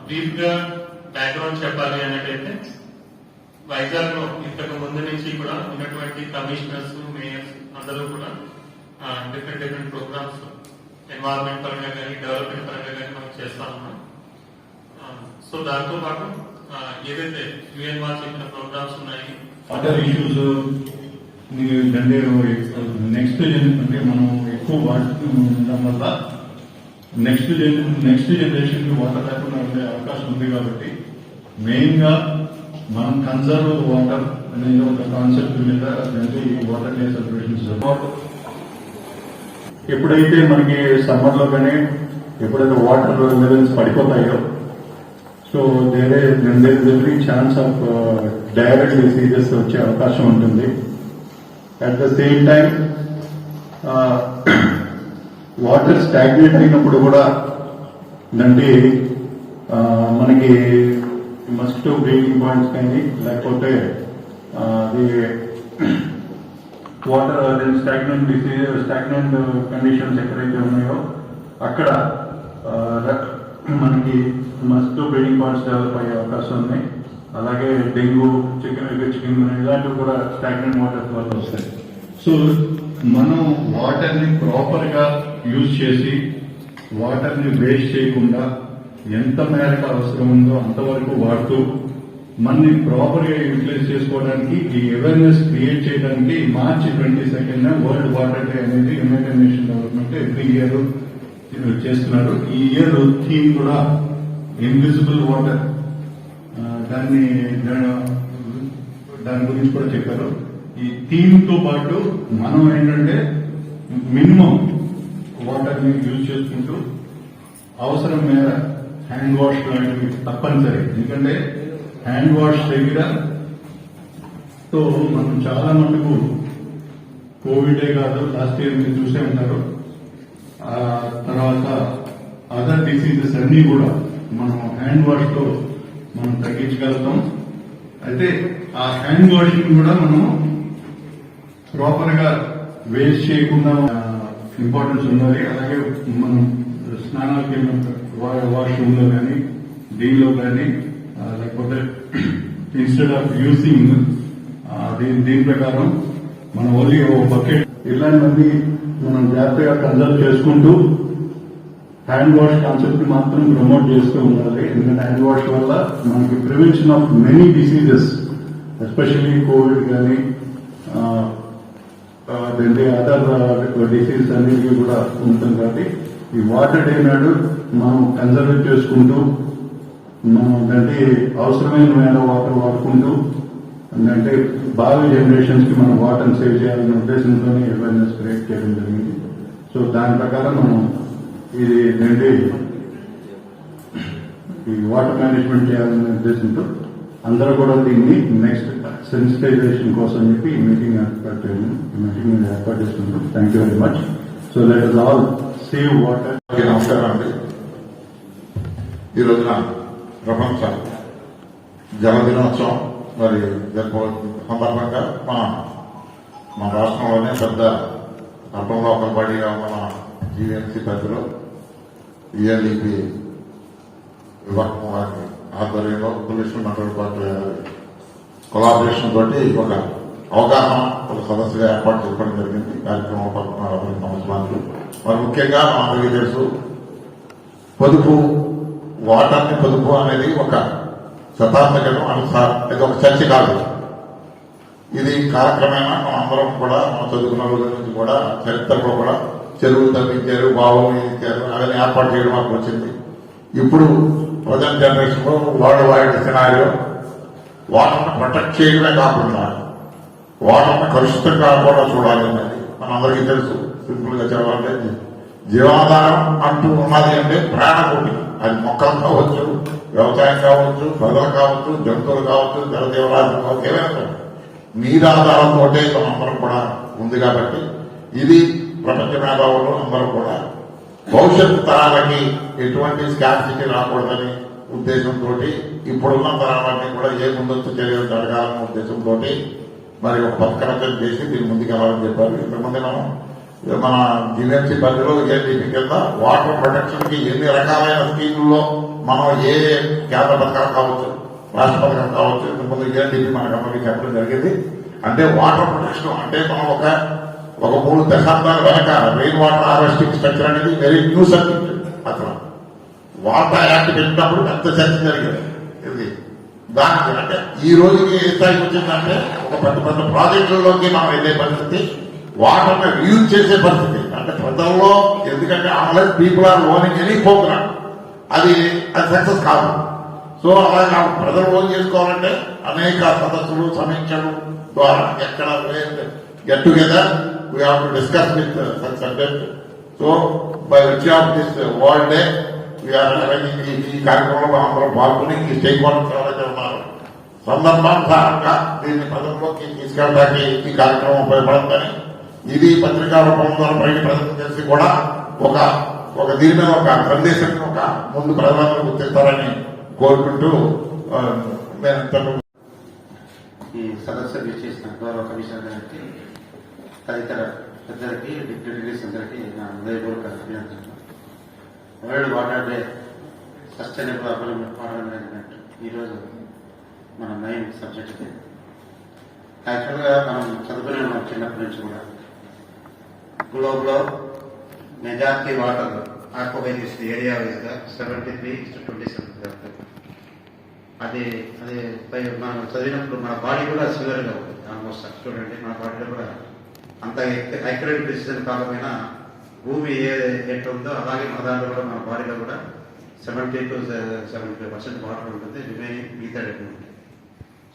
Brief గా background చెప్పాలి అన్నట్టయితే వైజాగ్ లో ఇంతకు ముందు నుంచి కూడా ఉన్నటువంటి కమిషనర్స్ మేయర్స్ అందరూ కూడా డిఫరెంట్ ప్రోగ్రామ్స్ ఎన్వైరన్మెంట్ పరంగా కానీ డెవలప్మెంట్ పరంగా కానీ మనం చేస్తా ఉన్నాం. సో దాంతో పాటు ఏదైతే యుఎన్ వాళ్ళు చెప్పిన ప్రోగ్రామ్స్ ఉన్నాయి అదర్ ఇష్యూస్ నెక్స్ట్ అంటే మనం ఎక్కువ వాడటం వల్ల నెక్స్ట్ జనరేషన్ కి వాటర్ లేకుండా ఉండే అవకాశం ఉంది కాబట్టి మెయిన్ గా మనం కన్సర్వ్ వాటర్ అనేది ఒక కాన్సెప్ట్ మీద వాటర్ డే సెలబ్రేషన్స్ ఎప్పుడైతే మనకి సమ్మర్ లో కానీ ఎప్పుడైతే వాటర్ లెవెల్స్ పడిపోతాయో so there every chance of direct diseases వచ్చే అవకాశం ఉంటుంది. At the same time water stagnate అయినప్పుడు కూడా అంటే మనకి మస్కిటో బ్రీడింగ్ పాయింట్స్ కానీ లేకపోతే అది water stagnant disease stagnant conditions ఎక్కడైతే ఉన్నాయో అక్కడ మనకి మస్కిటో బ్రీడింగ్ పాయింట్స్ డెవలప్ అయ్యే అవకాశం ఉన్నాయి. అలాగే డెంగ్యూ చికెన్ ఇలాంటివి కూడా స్టాగ్నెంట్ వాటర్ వల్ల వస్తాయి. సో మనం వాటర్ ని ప్రాపర్ గా యూజ్ చేసి వాటర్ ని వేస్ట్ చేయకుండా ఎంత మేరకు అవసరం ఉందో అంతవరకు వాడుతూ మనని ప్రాపర్ గా యూటిలైజ్ చేసుకోవడానికి ఈ అవేర్నెస్ క్రియేట్ చేయడానికి మార్చి 22 వరల్డ్ వాటర్ డే అనేది United nation development every year చేస్తున్నారు. ఈ ఇయర్ థీమ్ కూడా ఇన్విజిబుల్ వాటర్, దాని గురించి కూడా చెప్పారు. ఈ థీమ్ తో పాటు మనం ఏంటంటే మినిమం వాటర్ ని యూజ్ చేసుకుంటూ అవసరం మేర హ్యాండ్ వాష్ లాంటివి తప్పనిసరి. ఎందుకంటే హ్యాండ్ వాష్ దగ్గర తో మనం చాలా మటుకు కోవిడే కాదు లాస్ట్ ఇయర్ మీరు చూసే ఉంటారు. ఆ తర్వాత అదర్ డిసీజెస్ అన్ని కూడా మనం హ్యాండ్ వాష్ తో మనం తగ్గించగలుగుతాం. అయితే ఆ హ్యాండ్ వాషింగ్ కూడా మనం ప్రాపర్ గా వేస్ట్ చేయకుండా ఇంపార్టెన్స్ ఉండాలి. అలాగే మనం స్నానాలకి వాష్రూమ్ లో కానీ దీనిలో కానీ లేకపోతే ఇన్స్టెడ్ ఆఫ్ యూసింగ్ దీని ప్రకారం మనం ఓన్లీ ఓ బకెట్ ఇలాంటివన్నీ మనం జాగ్రత్తగా కన్సల్ట్ చేసుకుంటూ హ్యాండ్ వాష్ కాన్సెప్ట్ మాత్రం ప్రమోట్ చేస్తూ ఉండాలి. ఎందుకంటే హ్యాండ్ వాష్ వల్ల మనకి prevention of many diseases especially Covid కానీ అదర్ డిసీజ్ అనేది కూడా ఉంటుంది. కాబట్టి ఈ వాటర్ డే నాడు మనం కన్సర్వ్ చేసుకుంటూ మనం అంటే అవసరమైన మేర వాటర్ వాడుకుంటూ అంటే భావి జనరేషన్స్ కి మనం వాటర్ సేవ్ చేయాలనే ఉద్దేశంతోనే అవేర్నెస్ క్రియేట్ చేయడం జరిగింది. సో దాని ప్రకారం మనం ఇది ఏంటంటే ఈ వాటర్ మేనేజ్మెంట్ చేయాలనే ఉద్దేశంతో అందరూ కూడా దీన్ని నెక్స్ట్ సెన్సిటైజేషన్ కోసం చెప్పి ఈ మీటింగ్ ఏర్పాటు చేస్తున్నాం. Thank you very much. So let us all save water. నమస్కారం అండి. ఈ రోజున ప్రపంచ జల దినోత్సవం మరి సందర్భంగా మన రాష్ట్రంలోనే పెద్ద అర్థంలో ఒక బడిగా మన జీవీఎంసీ పరిధిలో ఈఎల్ఈపి విభాగం వారి ఆధ్వర్యంలో పొల్యూషన్ కంట్రోల్ పార్టీ కొలాబరేషన్ తోటి ఒక అవగాహన ఒక సదస్సుగా ఏర్పాటు చేసుకోవడం జరిగింది. కార్యక్రమం పడుతున్నారు సంవత్సరాలు. మరి ముఖ్యంగా మా అందరికీ తెలుసు పొదుపు వాటర్ ని పొదుపు అనేది ఒక శతాబ్దకరం అనుసారం ఇది ఒక చర్చ కాదు. ఇది కాలక్రమేణా మనం అందరం కూడా మన చదువుకున్న రోజుల నుంచి కూడా చరిత్రలో కూడా చెరువులు తగ్గించారు, బావులు ఇచ్చారు, అవన్నీ ఏర్పాటు చేయడం మాకు వచ్చింది. ఇప్పుడు ప్రజెంట్ జనరేషన్ లో వరల్డ్ వైడ్ సినారియో వాటర్ని ప్రొటెక్ట్ చేయడమే కాకుండా వాటర్ని కలుషితం కాకుండా చూడాలి అన్నది మనందరికీ తెలుసు. సింపుల్ గా చెప్పాలంటే జీవనాధారం అంటూ ఉన్నది అంటే ప్రాణకోటి. అది మొక్కలు కావచ్చు, వ్యవసాయం కావచ్చు, ప్రజలు కావచ్చు, జంతువులు కావచ్చు, జలజీవరాశులు కావచ్చు, ఏమైనా నీరాధారంతో మనందరం కూడా ఉంది. కాబట్టి ఇది ప్రపంచ మేధావులు అందరూ కూడా భవిష్యత్ తరాలకి ఎటువంటి స్కార్సిటీ రాకూడదని ఉద్దేశంతో ఇప్పుడున్న తరాలన్నీ కూడా ఏ ముందస్తు చర్యలు జరగాలన్న ఉద్దేశంతో మరి ఒక పథకరచన చేసి దీన్ని ముందుకెళ్లాలని చెప్పారు. ఇంతకుముందు మనం మన జిఎంసీ పరిధిలో ఏఎన్డీపీ కింద వాటర్ ప్రొటెక్షన్ కి ఎన్ని రకాలైన స్కీముల్లో మనం ఏ కేంద్ర పథకాలు కావచ్చు, రాష్ట్ర పథకాలు కావచ్చు, ఇంతకుముందు ఏఎన్డీపీ మనకు అందరికీ చెప్పడం జరిగింది. అంటే వాటర్ ప్రొటెక్షన్ అంటే మనం ఒక 3 దశాబ్దాల వెనక రెయిన్ వాటర్ హార్వెస్టింగ్ స్ట్రక్చర్ అనేది వెరీ న్యూ సబ్జెక్ట్. అసలు వాటర్ యాక్ట్ పెట్టినప్పుడు పెద్ద చర్చ జరిగింది. ఇది దానికి అంటే ఈ రోజుకి ఏ స్థాయికి వచ్చిందంటే ఒక పెద్ద ప్రాజెక్టుల్లోకి మనం వెళ్ళే పరిస్థితి, వాటర్ యూజ్ చేసే పరిస్థితి. అంటే ప్రజల్లో ఎందుకంటే online people are owning any programme, అది సక్సెస్ కాదు. సో అలాగే ప్రజలు ఓన్ చేసుకోవాలంటే అనేక సదస్సులు, సమీక్షలు ద్వారా ఎక్కడ get together we have to discuss with such subject. So by which of this world day ఈ కార్యక్రమంలో అందరం పాల్గొని ఈ స్టేక్ హోల్డర్స్ ఎవరైతే ఉన్నారు సందర్భానుసారంగా దీన్ని ప్రజల్లోకి తీసుకెళ్ళడానికి ఈ కార్యక్రమం ఉపయోగపడుతుందని, ఇది పత్రికా రూపం ద్వారా బయట ప్రజలకు తెలిసి కూడా ఒక దీని మీద ఒక సందేశం ముందు ప్రజలందరూ గుర్తిస్తారని కోరుకుంటూ నేను ఈ సదస్సు చేసిన గౌరవ కమిషనర్ గారికి, తదితర పెద్దలకి, డిప్యూటీస్ అందరికీ నా హృదయపూర్వక అభినందనలు. World water day sustainable urban water management ఈరోజు మన మెయిన్ సబ్జెక్ట్ ఇది. యాక్చువల్గా మనం చదువుకునే ఉన్నాం చిన్నప్పటి నుంచి కూడా. గ్లోబ్లో మెజారిటీ వాటర్ ఆక్యుపై చేసిన ఏరియా వైజ్గా 73:27. అది మనం చదివినప్పుడు మన బాడీ కూడా సిమిలర్గా ఉంటుంది. ఆల్మోస్ట్ చూడండి, మన బాడీలో కూడా అంత యాక్యురేట్ ప్రిసిజన్ కాకపోయినా భూమి ఎట్లా ఉందో అలాగే మన దాంట్లో కూడా మన బాడీలో కూడా 70 to 75% వాటర్ ఉంటుంది. రిమైనింగ్ మిగతా ఉంటుంది.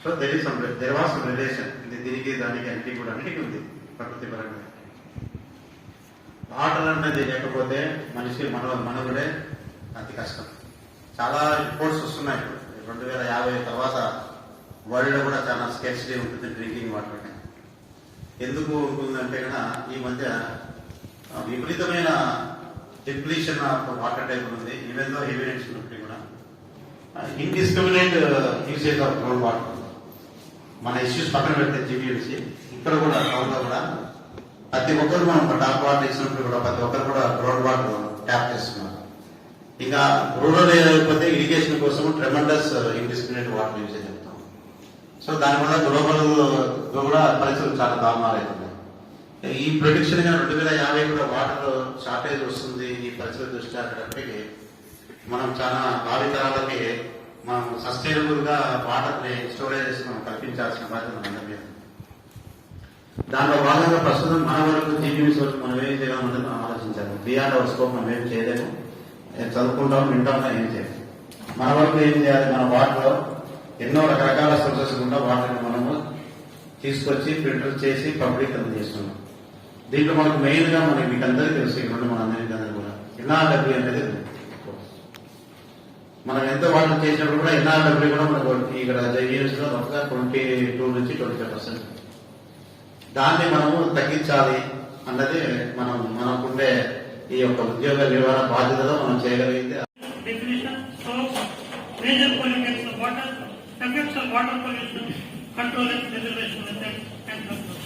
So there was some relation. దీనికి దానికి అన్నిటికీ కూడా అన్నిటికీ ఉంది ప్రకృతి పరంగా. వాటర్ అనేది లేకపోతే మనిషి మనుగడే అతి కష్టం. చాలా రిపోర్ట్స్ వస్తున్నాయి. 2050 తర్వాత వరల్డ్ లో కూడా చాలా స్కేర్సిటీ ఉంటుంది డ్రింకింగ్ వాటర్. ఎందుకు ఉంటుందంటే కనుక ఈ మధ్య విపరీతమైన డిప్లీషన్ ఆఫ్ వాటర్ టైప్ ఉంది. ఈవెన్ దో ఎవిడెన్స్ ఉంటే కూడా indiscriminate usage of ground water. మన ఇష్యూస్ పక్కన పెడితే జీబీఎంసీ ఇక్కడ కూడా టౌన్ లో కూడా ప్రతి ఒక్కరు మనం టాప్ వాటర్ ఇచ్చినప్పుడు కూడా ప్రతి ఒక్కరు కూడా గ్రౌండ్ వాటర్ ట్యాప్ చేస్తున్నారు. ఇంకా రూరల్ ఏరియా అయిపోతే ఇరిగేషన్ కోసం ట్రెమండస్ ఇండిస్క్రిమినేట్ వాటర్ యూసేజ్ చెప్తాం. సో దానివల్ల గ్లోబల్ కూడా పరిస్థితులు చాలా దారుణాలు అవుతున్నాయి. ఈ ప్రొడిక్షన్ గా 2050 కూడా వాటర్ షార్టేజ్ వస్తుంది. ఈ పరిస్థితి దృష్ట్యా అక్కడికి మనం చాలా భావితరాలకి మనం సస్టైనబుల్ గా వాటర్ ని స్టోరేజెస్ మనం కల్పించాల్సిన బాధ్యత మన మీద. దాంట్లో భాగంగా ప్రస్తుతం మన వరకు జీబీఎంసీ వరకు మనం ఏం చేయాలంటే మనం ఆలోచించాలి. బియాండ్ అవర్ స్కోప్ మనం ఏం చేయలేము. చదువుకుంటాం, వింటాం, ఏం చేయాలి. మన వరకు ఏం చేయాలి? మన వాటర్లో ఎన్నో రకరకాల సోర్సెస్ కూడా వాటర్ని మనము తీసుకొచ్చి ఫిల్టర్ చేసి పబ్లిక్ చేస్తున్నాం. దీంట్లో మనకు మెయిన్ గా మనకి మీకు అందరికీ తెలుసు, ఇక్కడ మన అందరికీ కూడా ఎన్ఆర్డబ్ల్యూ అనేది మనం ఎంత వాటర్ చేసినప్పుడు కూడా ఎన్ఆర్డబ్ల్యూ కూడా మనకు ఇక్కడ యూనిట్స్ లో మొత్తంగా 22 నుంచి 25%. దాన్ని మనము తగ్గించాలి అన్నది మనకుండే ఈ యొక్క ఉద్యోగ నిర్వహణ బాధ్యతలో మనం చేయగలిగితే. Major pollutants of water, effects of water pollution, control and preservation methods and control.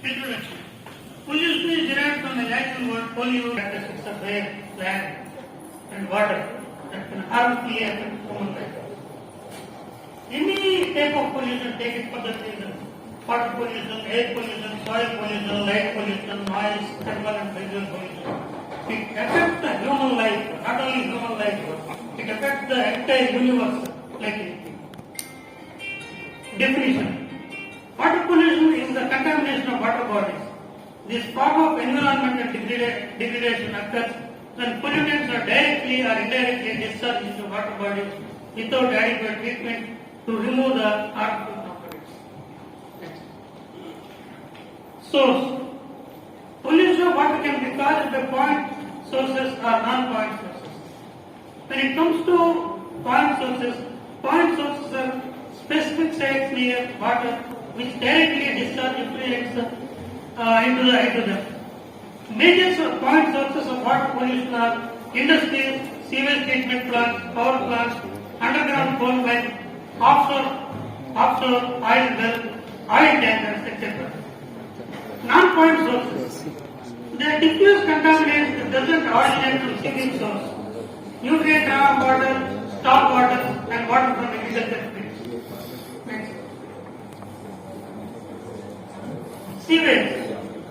Introduction. Pollution is derived from the Latin word polio, characteristics of air, land and water that can harmfully affect human life. Any type of pollution, take it for the reason. Water pollution, air pollution, soil pollution, light pollution, noise, thermal and visual pollution. It affects the human life, not only human life, it affects the entire universe like it. Definition. Water pollution is the contamination of water bodies. This form of environmental degradation occurs when pollutants are directly or indirectly discharged into water bodies without adequate treatment to remove the harmful components. Source. Pollution of water can be caused by point sources or non-point sources. When it comes to point sources are specific sites near water which directly discharge effluents into them. Major point sources of water pollution are industries, sewage treatment plants, power plants, underground coal mines, offshore oil wells, oil tankers, etc. Non-point sources. The diffuse contaminants doesn't originate from single source. Nutrient runoff water, stock water, and water from agriculture fields. Next. Sewage.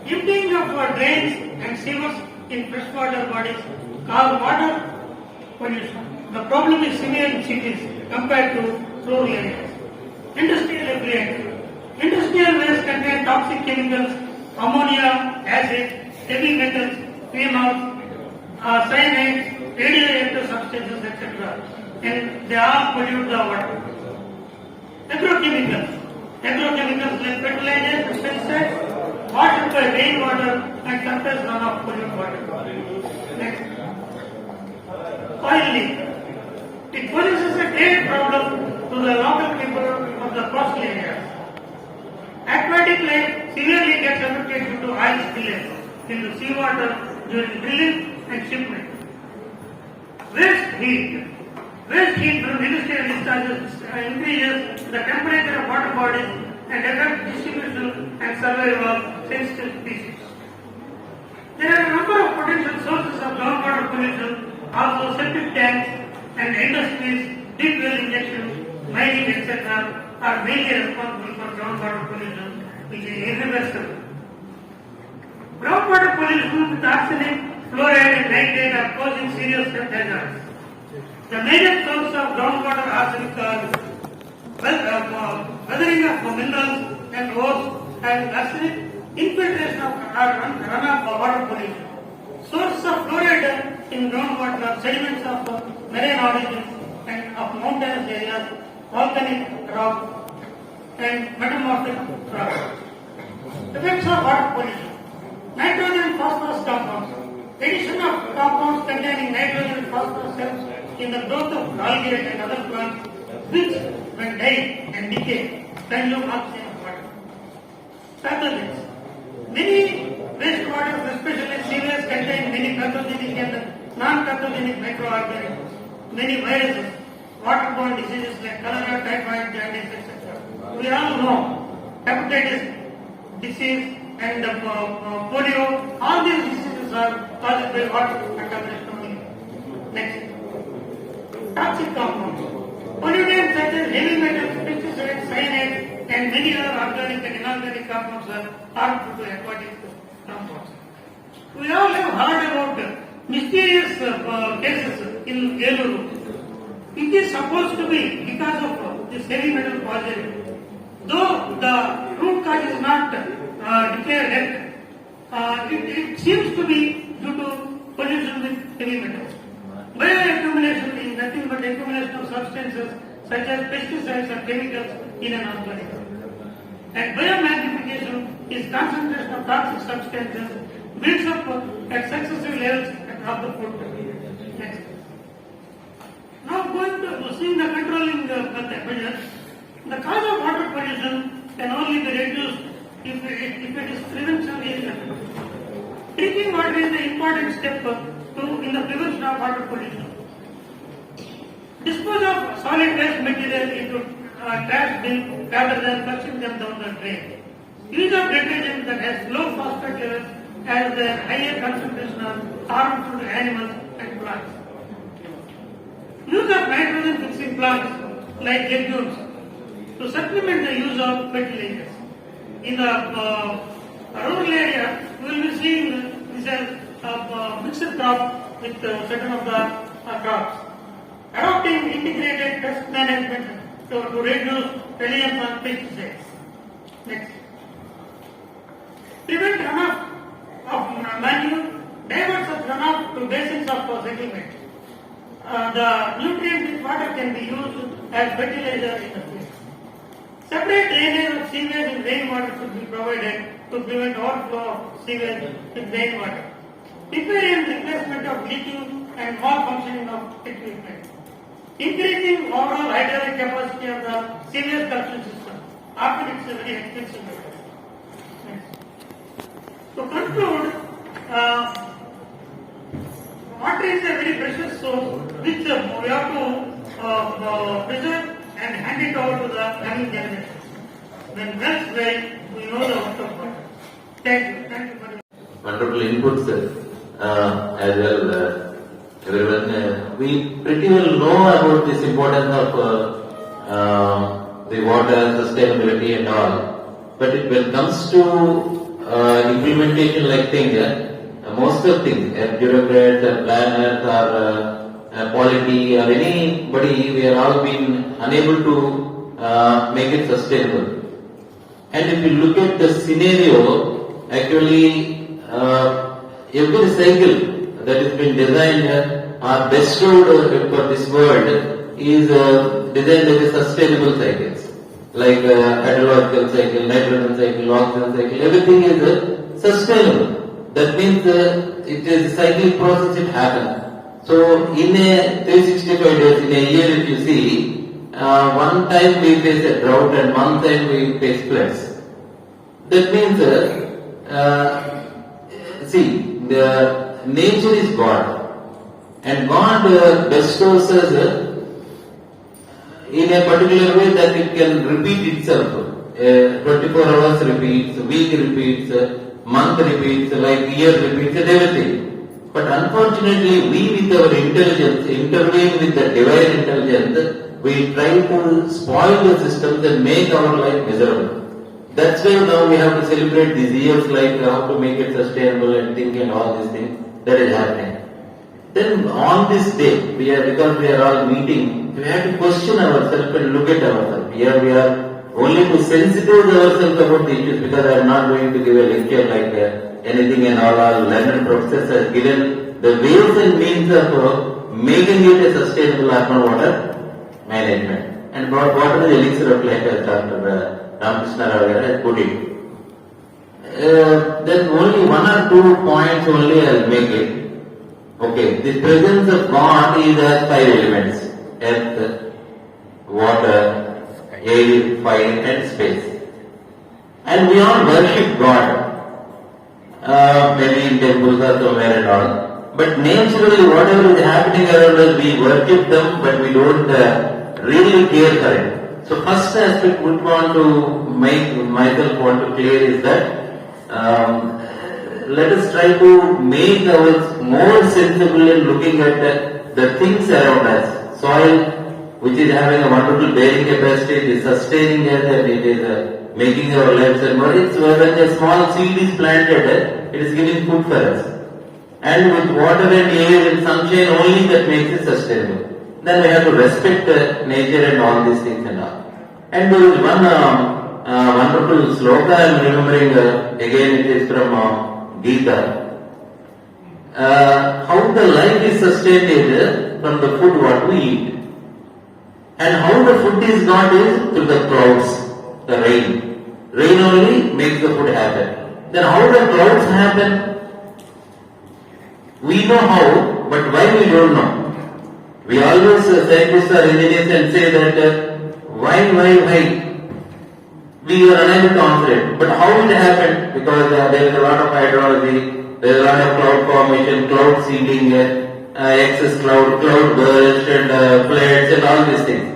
Emptying of drains and sewers in freshwater bodies cause water pollution. The problem is severe in cities compared to rural areas. Industrial effluent. Industrial waste contain toxic chemicals, ammonia, acid, heavy metals, phenols, cyanides, radioactive substances, etc. And they all pollute the water. Agrochemicals. Agrochemicals like fertilizers, pesticides, washed by rainwater and surface runoff pollute water. Next. Oil leak. It poses a great problem to the local people of the coastal areas. Aquatic life severely gets affected due to oil spillage into seawater during drilling and shipment. Waste heat. Waste heat from industrial discharges increases the temperature of water bodies and affects distribution and survival of sensitive species. There are a number of potential sources of groundwater pollution, also septic tanks and industries, deep well injection, mining, etc. are mainly responsible for groundwater pollution, which is irreversible. Groundwater pollution with arsenic, fluoride and nitrate are causing serious health hazards. The major source of groundwater arsenic are weathering of minerals and ores and arsenic, infiltration of runoff or water pollution. Sources of fluoride in groundwater are sediments of marine origin and of mountainous areas, volcanic rock and metamorphic rock. Effects of water pollution. Nitrogen and phosphorus compounds. Addition of compounds containing nitrogen and phosphorus helps in the growth of algae and other plants, which, when die and decay, consume oxygen and water. Pathogens. Many wastewaters, especially sewers, contain many pathogenic and non-pathogenic microorganisms, many viruses, waterborne diseases like cholera, typhoid, jaundice, etc. We all know hepatitis disease and polio, all these diseases are caused by water contamination only. Next. Toxic compounds. Pollutants such as heavy metals, pesticides, cyanides, and many other organic and inorganic compounds are harmful to aquatic compounds. We all have heard about mysterious cases in Eluru. It is supposed to be because of this heavy metal poisoning. Though the root cause is not declared yet, it seems to be due to pollution with heavy metals. Bioaccumulation is nothing but accumulation of substances such as pesticides or chemicals in an organism. And biomagnification is concentration of toxic substances builds up at successive levels of the food. Next. Now going to seeing the controlling measures, the cause of water pollution can only be reduced if it is prevention is drinking water is an important step in the prevention of water pollution. Dispose of solid waste material into trash bin rather than flushing them down the drain. Use of detergent that has low phosphate levels has a higher concentration of harmful to animals and plants. Use of nitrogen fixing plants like legumes to supplement the use of fertilizers. In the rural area, we will be seeing this as mixed crop with certain of the crops. Adopting integrated pest management to reduce reliance on pesticides. Next. Prevent runoff of manure, divert such runoff to basins of settlement. The nutrient-rich water can be used as fertilizer in the field. Separate drainage of sewage and rainwater should be provided to prevent overflow of sewage with rainwater. Repair and replacement of leaking and malfunctioning of equipment. Increasing overall hydraulic capacity of the sewage collection system. Often it's a very expensive method. To conclude, water is a very precious source which we have to preserve and hand it over to the coming generations. When wells dry, we know the worth of water. Thank you. Thank you very much. wonderful inputs as well. Everyone, we pretty well know about this importance of the water sustainability and all. But when it comes to implementation like thing, most of things, bureaucrats, planners, or quality, or anybody, we are all been unable to make it sustainable. And if you look at the scenario, actually, every cycle that has been designed or bestowed for this world is designed as a sustainable cycles. Like hydrological cycle, nitrogen cycle, oxygen cycle, everything is sustainable. That means it is a cyclic process, it happens. So in a 365 days, in a year if you see, one time we face a drought and one time we face floods. That means, see, the nature is God. And God bestows us in a particular way that it can repeat itself. 24 hours repeats, week repeats, month repeats, like year repeats, and everything. But unfortunately, we with our intelligence, intervene with the divine intelligence, we try to spoil the systems and make our life miserable. That's why now we have to celebrate these years like how to make it sustainable and think and all these things that is happening. Then on this day, because we are all meeting, we have to question ourselves and look at ourselves. Here we are only to sensitize ourselves about the issues, because I am not going to give a lecture like anything and all. Our learned professors have given the ways and means of making it a sustainable urban water management. And what is the elixir of life, as Dr. Ramakrishna Rao has put it. Then only one or two points only I will make it. Okay, the presence of God is as 5 elements: earth, water, air, fire, and space. And we all worship God, maybe in temples or somewhere and all. But naturally, whatever is happening around us, we worship them, but we don't really care for it. So, first aspect which want to make myself want to clear is that let us try to make ours more sensible in looking at the things around us. Soil, which is having a wonderful bearing capacity, it is sustaining us and it is making our lives and more. It's when a small seed is planted, it is giving food for us. And with water and air and sunshine only that makes it sustainable. Then we have to respect nature and all these things and all. And there is one wonderful sloka I am remembering, again it is from Gita. How the life is sustained is from the food what we eat. And how the food is got is through the clouds, the rain. Rain only makes the food happen. Then how the clouds happen? We know how, but why we don't know. We always, scientists or engineers, and say that why? We are unable to answer it. But how it happened? Because there is a lot of hydrology, there is a lot of cloud formation, cloud seeding, excess cloud burst and floods and all these things.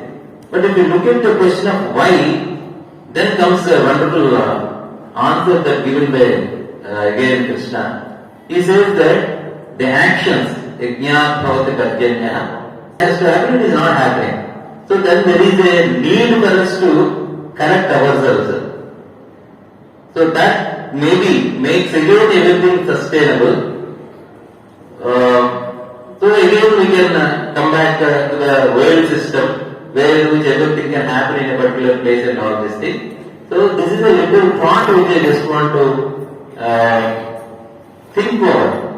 But if you look at the question of why, then comes a wonderful answer that given by again Krishna. He says that the actions, yajna bhavati karjanya, has to happen, it is not happening. So then there is a need for us to correct ourselves. So that maybe makes again everything sustainable. So again we can come back to the world system where which everything can happen in a particular place and all these things. So this is a little thought which I just want to think about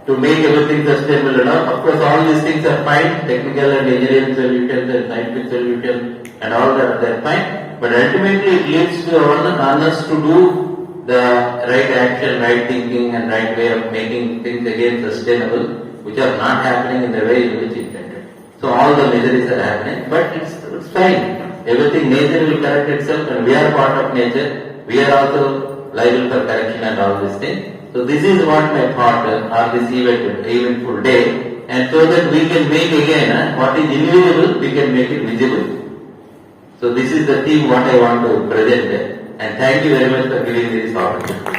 to make everything sustainable enough. Of course, all these things are fine, technical and engineering solutions and scientific solutions and all that, they're fine. But ultimately it leads to us to do the right action, right thinking and right way of making things again sustainable, which are not happening in the way in which intended. So all the miseries are happening, but it's fine. Everything, nature will correct itself and we are part of nature. We are also liable for correction and all these things. So this is what my thought on this eventful day, and so that we can make again what is invisible, we can make it visible. So this is the theme what I want to present, and thank you very much for giving me this opportunity.